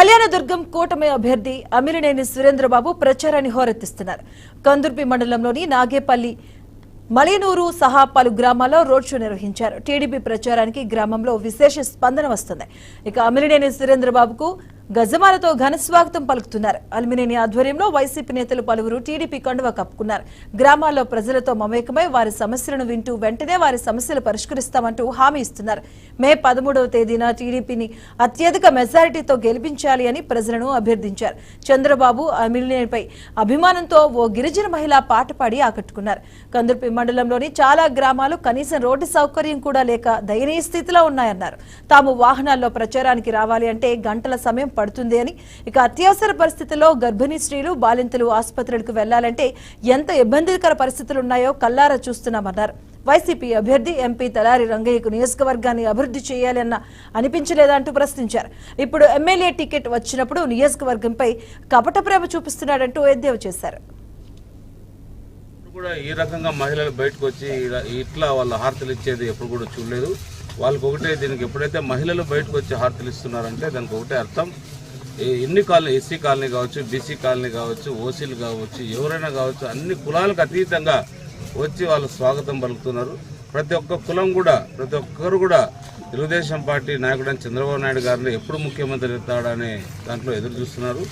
కళ్యాణదుర్గం కూటమి అభ్యర్థి అమిలినేని సురేంద్రబాబు ప్రచారాన్ని హోరెత్తిస్తున్నారు. కందుర్పి మండలంలోని నాగేపల్లి, మలినూరు సహా పలు గ్రామాల్లో రోడ్ షో నిర్వహించారు. టీడీపీ ప్రచారానికి గ్రామంలో విశేష స్పందన వస్తుంది. ఇక అమిలినేని సురేంద్రబాబుకు గజమాలతో ఘన స్వాగతం పలుకుతున్నారు. అమిలినేని ఆధ్వర్యంలో వైసీపీ నేతలు పలువురు టీడీపీ కండువా కప్పుకున్నారు. గ్రామాల్లో ప్రజలతో మమేకమై వారి సమస్యలను వింటూ వెంటనే వారి సమస్యలు పరిష్కరిస్తామంటూ హామీ ఇస్తున్నారు. మే 13వ తేదీన టీడీపీని అత్యధిక మెజారిటీతో గెలిపించాలి అని ప్రజలను అభ్యర్థించారు. చంద్రబాబు అమిలినేనిపై అభిమానంతో ఓ గిరిజన మహిళ పాట పాడి ఆకట్టుకున్నారు. కందుర్పి మండలంలోని చాలా గ్రామాలు కనీసం రోడ్డు సౌకర్యం కూడా లేక దయనీయ స్థితిలో ఉన్నాయన్నారు. తాము వాహనాల్లో ప్రచారానికి రావాలి అంటే గంటల సమయం పడుతుంది అని, ఇక అత్యవసర పరిస్థితుల్లో గర్భిణీ స్త్రీలు, బాలింతలు ఆసుపత్రులకు వెళ్లాలంటే ఎంత ఇబ్బందికర పరిస్థితులు ఉన్నాయో కల్లారా చూస్తున్నామన్నారు. వైసీపీ అభ్యర్థి ఎంపీ తలారి రంగయ్యకు నియోజకవర్గాన్ని అభివృద్ధి చేయాలి అనిపించలేదంటూ ప్రశ్నించారు. ఇప్పుడు ఎమ్మెల్యే టికెట్ వచ్చినప్పుడు నియోజకవర్గంపై కపట ప్రేమ చూపిస్తున్నాడంటూ ఎద్దేవా చేశారు. కూడా ఈ రకంగా మహిళలు బయటకు వచ్చి ఇట్లా వాళ్ళ హారతలు ఇచ్చేది ఎప్పుడు కూడా చూడలేదు. వాళ్ళకి ఒకటే, దీనికి ఎప్పుడైతే మహిళలు బయటకు వచ్చి హారతలు ఇస్తున్నారంటే దానికి ఒకటే అర్థం, ఎన్ని కాలనీ, ఎస్సీ కాలనీ కావచ్చు, బీసీ కాలనీ కావచ్చు, ఓసీలు కావచ్చు, ఎవరైనా కావచ్చు, అన్ని కులాలకు అతీతంగా వచ్చి వాళ్ళు స్వాగతం పలుకుతున్నారు. ప్రతి ఒక్క కులం కూడా, ప్రతి ఒక్కరు కూడా తెలుగుదేశం పార్టీ నాయకుడైన చంద్రబాబు నాయుడు గారిని ఎప్పుడు ముఖ్యమంత్రి అవుతాడనే దాంట్లో ఎదురు చూస్తున్నారు.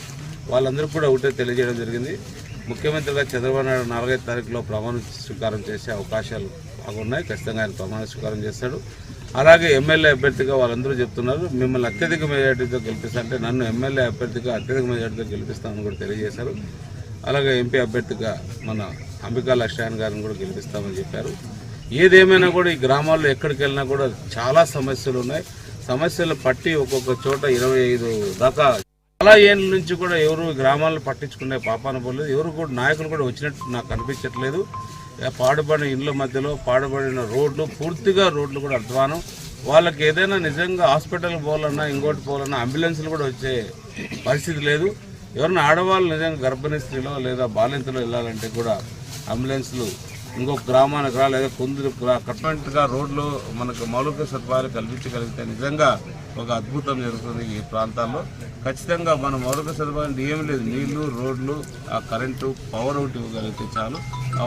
వాళ్ళందరూ కూడా ఒకటే తెలియజేయడం జరిగింది. ముఖ్యమంత్రిగా చంద్రబాబు నాయుడు 4వ తారీఖులో ప్రమాణ స్వీకారం చేసే అవకాశాలు బాగున్నాయి. ఖచ్చితంగా ఆయన ప్రమాణ స్వీకారం చేస్తాడు. అలాగే ఎమ్మెల్యే అభ్యర్థిగా వాళ్ళందరూ చెప్తున్నారు, మిమ్మల్ని అత్యధిక మెజార్టీతో గెలిపిస్తా అంటే నన్ను ఎమ్మెల్యే అభ్యర్థిగా అత్యధిక మెజార్టీతో గెలిపిస్తామని కూడా తెలియజేశారు. అలాగే ఎంపీ అభ్యర్థిగా మన అంబికా లక్ష్మణ్ గారిని కూడా గెలిపిస్తామని చెప్పారు. ఏదేమైనా కూడా ఈ గ్రామాల్లో ఎక్కడికి వెళ్ళినా కూడా చాలా సమస్యలు ఉన్నాయి. సమస్యలు పట్టి ఒక్కొక్క చోట 25 దాకా చాలా ఏళ్ళ నుంచి కూడా ఎవరు గ్రామాలను పట్టించుకునే పాపాన పోలేదు. ఎవరు కూడా నాయకులు కూడా వచ్చినట్టు నాకు కనిపించట్లేదు. పాడుపడిన ఇండ్ల మధ్యలో పాడుపడిన రోడ్లు, పూర్తిగా రోడ్లు కూడా అధ్వానం. వాళ్ళకి ఏదైనా నిజంగా హాస్పిటల్కి పోవాలన్నా, ఇంకోటి పోవాలన్నా అంబులెన్స్లు కూడా వచ్చే పరిస్థితి లేదు. ఎవరైనా ఆడవాళ్ళు నిజంగా గర్భిణీ స్త్రీలో లేదా బాలింతలో వెళ్ళాలంటే కూడా అంబులెన్స్లు ఇంకొక గ్రామానికి లేదా కొందరు కట్మెంట్గా రోడ్లు మనకు మౌలిక సదుపాయాలు కల్పించగలిగితే నిజంగా ఒక అద్భుతం జరుగుతుంది ఈ ప్రాంతాల్లో. ఖచ్చితంగా మన మౌలిక సదుపాయాలు ఏం లేదు, నీళ్లు, రోడ్లు, ఆ కరెంటు, పవర్ ఒకటి ఇవ్వగలిగితే చాలు.